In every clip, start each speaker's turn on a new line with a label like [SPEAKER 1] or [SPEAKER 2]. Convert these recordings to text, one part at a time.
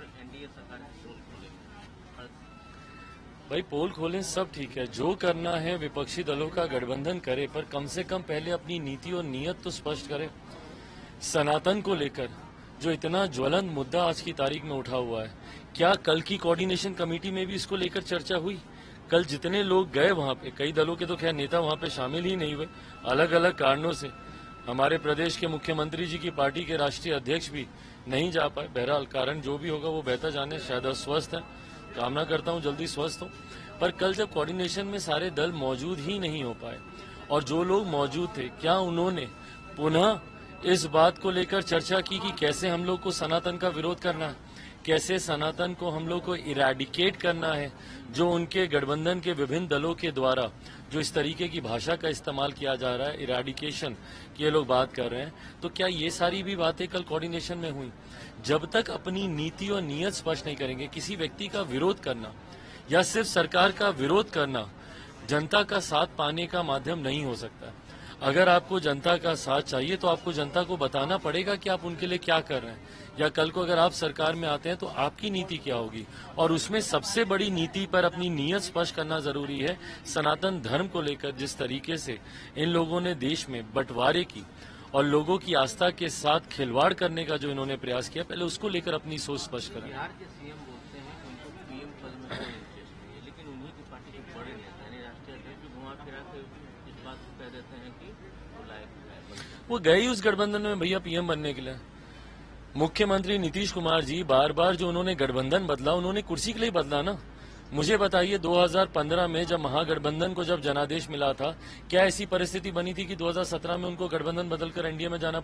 [SPEAKER 1] और एनडीए सरकार की पोल खोले।
[SPEAKER 2] भाई पोल खोलें सब ठीक है, जो करना है विपक्षी दलों का गठबंधन करे, पर कम से कम पहले अपनी नीति और नीयत तो स्पष्ट करे। सनातन को लेकर जो इतना ज्वलंत मुद्दा आज की तारीख में उठा हुआ है, क्या कल की कोऑर्डिनेशन कमेटी में भी इसको लेकर चर्चा हुई? कल जितने लोग गए वहां पे, कई दलों के तो खैर नेता वहां पे शामिल ही नहीं हुए, अलग अलग कारणों से। हमारे प्रदेश के मुख्यमंत्री जी की पार्टी के राष्ट्रीय अध्यक्ष भी नहीं जा पाए। बहरहाल कारण जो भी होगा वो बेहतर जाने, शायद अस्वस्थ है, कामना करता हूं जल्दी स्वस्थ हो। पर कल जब कोऑर्डिनेशन में सारे दल मौजूद ही नहीं हो पाए, और जो लोग मौजूद थे, क्या उन्होंने पुनः इस बात को लेकर चर्चा की कि कैसे हम लोग को सनातन का विरोध करना है, कैसे सनातन को हम लोग को इरेडिकेट करना है? जो उनके गठबंधन के विभिन्न दलों के द्वारा जो इस तरीके की भाषा का इस्तेमाल किया जा रहा है, इरेडिकेशन की ये लोग बात कर रहे हैं, तो क्या ये सारी भी बातें कल कोऑर्डिनेशन में हुई? जब तक अपनी नीति और नीयत स्पष्ट नहीं करेंगे, किसी व्यक्ति का विरोध करना या सिर्फ सरकार का विरोध करना जनता का साथ पाने का माध्यम नहीं हो सकता। अगर आपको जनता का साथ चाहिए तो आपको जनता को बताना पड़ेगा कि आप उनके लिए क्या कर रहे हैं, या कल को अगर आप सरकार में आते हैं तो आपकी नीति क्या होगी। और उसमें सबसे बड़ी नीति पर अपनी नीयत स्पष्ट करना जरूरी है। सनातन धर्म को लेकर जिस तरीके से इन लोगों ने देश में बंटवारे की और लोगों की आस्था के साथ खिलवाड़ करने का जो इन्होंने प्रयास किया, पहले उसको लेकर अपनी सोच स्पष्ट करें।
[SPEAKER 1] बिहार के सीएम बोलते हैं कि उनको पीएम पद में कोई इंटरेस्ट नहीं है, लेकिन उन्हीं की पार्टी के बड़े नेता यानी राष्ट्रीय अध्यक्ष भी घुमा फिरा के इस बात को कह देते हैं कि वो लायक है।
[SPEAKER 2] वो गए ही उस गठबंधन में भैया पीएम बनने के लिए। मुख्यमंत्री नीतीश कुमार जी बार बार जो उन्होंने गठबंधन बदला, उन्होंने कुर्सी के लिए बदला ना। मुझे बताइए 2015 में जब महागठबंधन को जब जनादेश मिला था, क्या ऐसी परिस्थिति बनी थी कि 2017 में उनको गठबंधन बदलकर एनडीए में जाना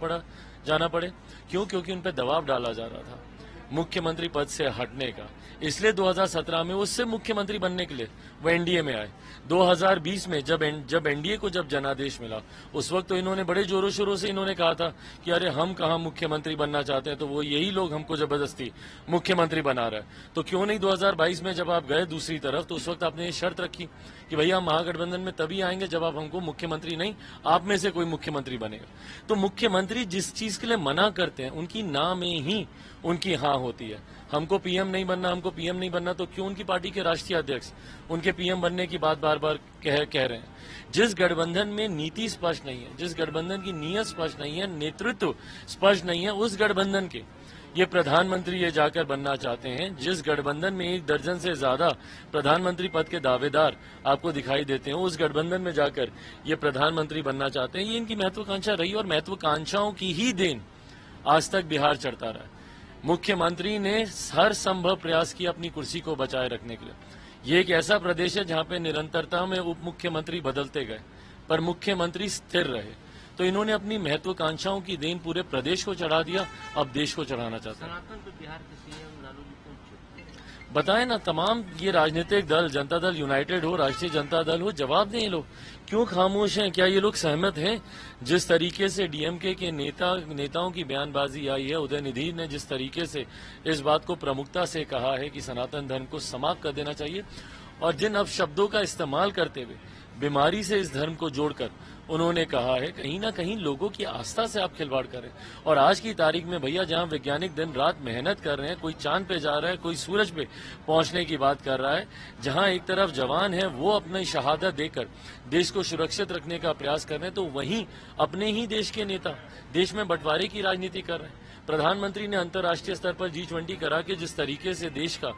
[SPEAKER 2] पड़े? क्यों? क्योंकि उन पर दबाव डाला जा रहा था मुख्यमंत्री पद से हटने का। इसलिए 2017 में उससे मुख्यमंत्री बनने के लिए वो एनडीए में आए। 2020 में जब एनडीए को जब जनादेश मिला, उस वक्त तो इन्होंने बड़े जोरों शोरों से इन्होंने कहा था कि अरे हम कहां मुख्यमंत्री बनना चाहते हैं, तो वो यही लोग हमको जबरदस्ती मुख्यमंत्री बना रहा है। तो क्यों नहीं 2022 में जब आप गए दूसरी तरफ, तो उस वक्त आपने ये शर्त रखी कि भैया हम महागठबंधन में तभी आएंगे जब आप हमको मुख्यमंत्री नहीं, आप में से कोई मुख्यमंत्री बनेगा। तो मुख्यमंत्री जिस चीज के लिए मना करते हैं, उनकी ना में ही उनकी हाँ होती है। हमको पीएम नहीं बनना, तो क्यों उनकी पार्टी के राष्ट्रीय अध्यक्ष उनके पीएम बनने की बात बार बार कह रहे हैं? जिस गठबंधन में नीति स्पष्ट नहीं है, जिस गठबंधन की नीयत स्पष्ट नहीं है, नेतृत्व स्पष्ट नहीं है, उस गठबंधन के ये प्रधानमंत्री ये जाकर बनना चाहते हैं। जिस गठबंधन में 1 दर्जन से ज्यादा प्रधानमंत्री पद के दावेदार आपको दिखाई देते हैं, उस गठबंधन में जाकर ये प्रधानमंत्री बनना चाहते हैं। ये इनकी महत्वाकांक्षा रही और महत्वाकांक्षाओं की ही देन आज तक बिहार चढ़ता रहा है। मुख्यमंत्री ने हर संभव प्रयास किया अपनी कुर्सी को बचाए रखने के लिए। ये एक ऐसा प्रदेश है जहां पे निरंतरता में उप मुख्यमंत्री बदलते गए, पर मुख्यमंत्री स्थिर रहे। तो इन्होंने अपनी महत्वाकांक्षाओं की देन पूरे प्रदेश को चढ़ा दिया, अब देश को चढ़ाना चाहते हैं।
[SPEAKER 1] सनातन पे बिहार के सीएम लालू जी क्यों चुप?
[SPEAKER 2] बताएं ना, तमाम ये राजनीतिक दल, जनता दल यूनाइटेड हो, राष्ट्रीय जनता दल हो, जवाब दें। ये लोग क्यों खामोश हैं? क्या ये लोग सहमत हैं? जिस तरीके से डीएमके के नेताओं की बयानबाजी आई है, उदयनिधि ने जिस तरीके से इस बात को प्रमुखता से कहा है कि सनातन धर्म को समाप्त कर देना चाहिए, और जिन अपशब्दों का इस्तेमाल करते हुए बीमारी से इस धर्म को जोड़कर उन्होंने कहा है, कहीं ना कहीं लोगों की आस्था से आप खिलवाड़ करें। और आज की तारीख में भैया जहां वैज्ञानिक दिन रात मेहनत कर रहे हैं, कोई चांद पे जा रहा है, कोई सूरज पे पहुंचने की बात कर रहा है, जहां एक तरफ जवान है वो अपनी शहादत देकर देश को सुरक्षित रखने का प्रयास कर रहे हैं, तो वहीं अपने ही देश के नेता देश में बंटवारे की राजनीति कर रहे हैं। प्रधानमंत्री ने अंतर्राष्ट्रीय स्तर पर G20 करा के जिस तरीके से देश का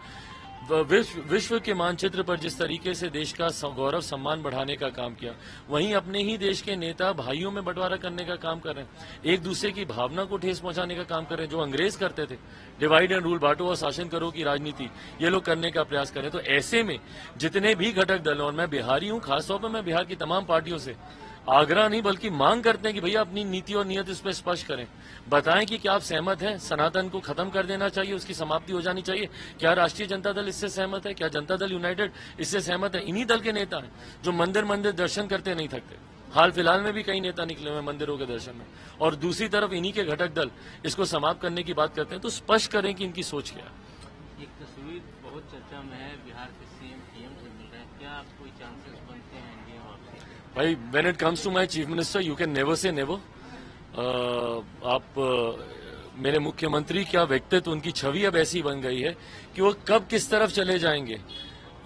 [SPEAKER 2] विश्व के मानचित्र पर जिस तरीके से देश का गौरव सम्मान बढ़ाने का काम किया, वहीं अपने ही देश के नेता भाइयों में बंटवारा करने का काम कर रहे हैं, एक दूसरे की भावना को ठेस पहुंचाने का काम कर रहे हैं। जो अंग्रेज करते थे, डिवाइड एंड रूल, बांटो और शासन करो की राजनीति, ये लोग करने का प्रयास कर रहे हैं। तो ऐसे में जितने भी घटक दल, और मैं बिहारी हूं, खासतौर पर मैं बिहार की तमाम पार्टियों से आग्रह नहीं बल्कि मांग करते हैं कि भैया अपनी नीति और नियत इस पर स्पष्ट करें। बताएं कि क्या आप सहमत हैं, सनातन को खत्म कर देना चाहिए, उसकी समाप्ति हो जानी चाहिए? क्या राष्ट्रीय जनता दल इससे सहमत है? क्या जनता दल यूनाइटेड इससे सहमत है? इन्हीं दल के नेता हैं जो मंदिर दर्शन करते नहीं थकते। हाल फिलहाल में भी कई नेता निकले हुए मंदिरों के दर्शन में, और दूसरी तरफ इन्हीं के घटक दल इसको समाप्त करने की बात करते हैं। तो स्पष्ट करें कि इनकी सोच क्या है।
[SPEAKER 1] एक तस्वीर बहुत चर्चा में है, बिहार के सीएम पीएम से मिल रहे हैं, क्या आप कोई चांसेस बनते हैं एनडीए वापसी?
[SPEAKER 2] भाई, when it comes to my chief minister, you can never say never. आप मेरे मुख्यमंत्री क्या व्यक्तित्व, उनकी छवि अब ऐसी बन गई है कि वो कब किस तरफ चले जाएंगे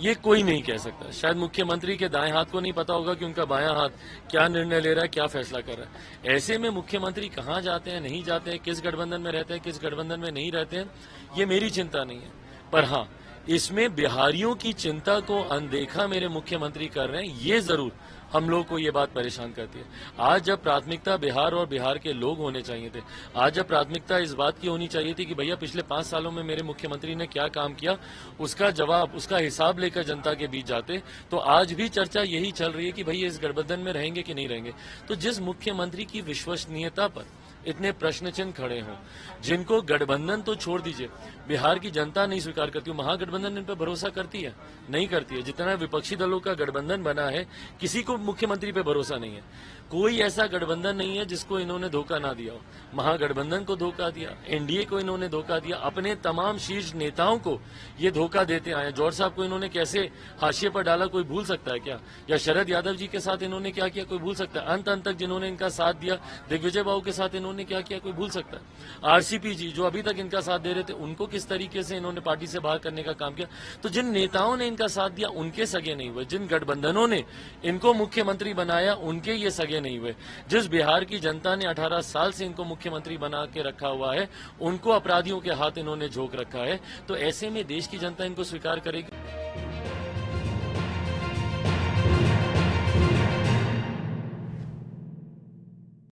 [SPEAKER 2] ये कोई नहीं कह सकता। शायद मुख्यमंत्री के दाएं हाथ को नहीं पता होगा कि उनका बायां हाथ क्या निर्णय ले रहा है, क्या फैसला कर रहा है। ऐसे में मुख्यमंत्री कहां जाते हैं, नहीं जाते हैं, किस गठबंधन में रहते हैं, किस गठबंधन में नहीं रहते हैं, ये मेरी चिंता नहीं है। पर हाँ, इसमें बिहारियों की चिंता को अनदेखा मेरे मुख्यमंत्री कर रहे हैं, ये जरूर हम लोग को ये बात परेशान करती है। आज जब प्राथमिकता बिहार और बिहार के लोग होने चाहिए थे, आज जब प्राथमिकता इस बात की होनी चाहिए थी कि भैया पिछले 5 सालों में मेरे मुख्यमंत्री ने क्या काम किया, उसका जवाब, उसका हिसाब लेकर जनता के बीच जाते, तो आज भी चर्चा यही चल रही है कि भैया इस गठबंधन में रहेंगे कि नहीं रहेंगे। तो जिस मुख्यमंत्री की विश्वसनीयता पर इतने प्रश्न चिन्ह खड़े हों, जिनको गठबंधन तो छोड़ दीजिए, बिहार की जनता नहीं स्वीकार करती, महागठबंधन इन पर भरोसा करती है? नहीं करती है। जितना विपक्षी दलों का गठबंधन बना है, किसी को मुख्यमंत्री पे भरोसा नहीं है। कोई ऐसा गठबंधन नहीं है जिसको इन्होंने धोखा ना दिया हो। महागठबंधन को धोखा दिया, एनडीए को इन्होंने धोखा दिया, अपने तमाम शीर्ष नेताओं को ये धोखा देते आए। जॉर्ज साहब को इन्होंने कैसे हाशिए पर डाला, कोई भूल सकता है क्या? या शरद यादव जी के साथ इन्होंने क्या किया, कोई भूल सकता है? अंत तक जिन्होंने इनका साथ दिया, दिग्विजय बाबू के साथ इन्होंने क्या किया, कोई भूल सकता है? आरसीपी जी जो अभी तक इनका साथ दे रहे थे, उनको किस तरीके से इन्होंने पार्टी से बाहर करने का काम किया। तो जिन नेताओं ने इनका साथ दिया उनके सगे नहीं हुए, जिन गठबंधनों ने इनको मुख्यमंत्री बनाया उनके ये सगे नहीं हुए। जिस बिहार की जनता ने 18 साल से इनको मुख्यमंत्री बना के रखा हुआ है, उनको अपराधियों के हाथ इन्होंने झोंक रखा है। तो ऐसे में देश की जनता इनको स्वीकार करेगी?